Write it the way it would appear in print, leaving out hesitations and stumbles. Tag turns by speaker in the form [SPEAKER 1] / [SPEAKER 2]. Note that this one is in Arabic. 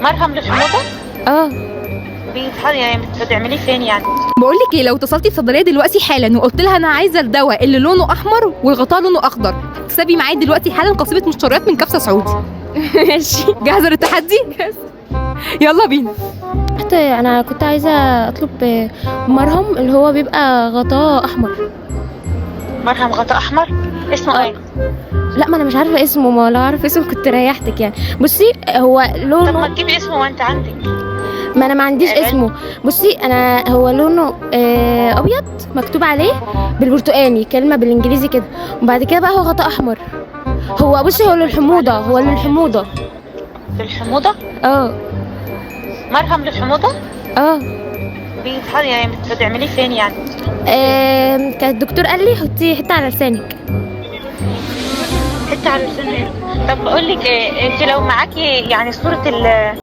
[SPEAKER 1] مرهم للحموضه؟
[SPEAKER 2] اه.
[SPEAKER 1] يعني بتعمليه فين يعني؟
[SPEAKER 3] بقول لك ايه، لو اتصلتي بصيدليه دلوقتي حالا وقلت لها انا عايزه الدواء اللي لونه احمر وغطاه لونه اخضر، تكسبي معايا دلوقتي حالا قصيده مشتريات من كبسه سعودي.
[SPEAKER 2] ماشي.
[SPEAKER 3] جاهزه للتحدي؟ يلا بينا.
[SPEAKER 2] انا كنت عايزه اطلب مرهم اللي هو بيبقى غطاه احمر.
[SPEAKER 1] مرهم غطاء احمر؟ اسمه ايه؟
[SPEAKER 2] لا، ما انا مش عارفه اسمه، ما لو اعرف اسمه كنت ريحتك يعني. بصي هو
[SPEAKER 1] طب ما
[SPEAKER 2] لونه،
[SPEAKER 1] تجيبي اسمه وانت عندك.
[SPEAKER 2] ما انا ما عنديش اسمه. بصي انا هو لونه ابيض مكتوب عليه بالبرتقاني كلمه بالانجليزي كده، وبعد كده بقى هو غطاء احمر. هو بصي هو للحموضه، هو للحموضه.
[SPEAKER 1] للحموضه؟
[SPEAKER 2] اه.
[SPEAKER 1] مرهم للحموضه؟
[SPEAKER 2] اه.
[SPEAKER 1] يعني بتعمليه فين يعني؟
[SPEAKER 2] كان الدكتور قال لي حطي حته على لسانك.
[SPEAKER 1] حتى على لسانك؟ طب بقول لك ايه، انت لو معاكي يعني صوره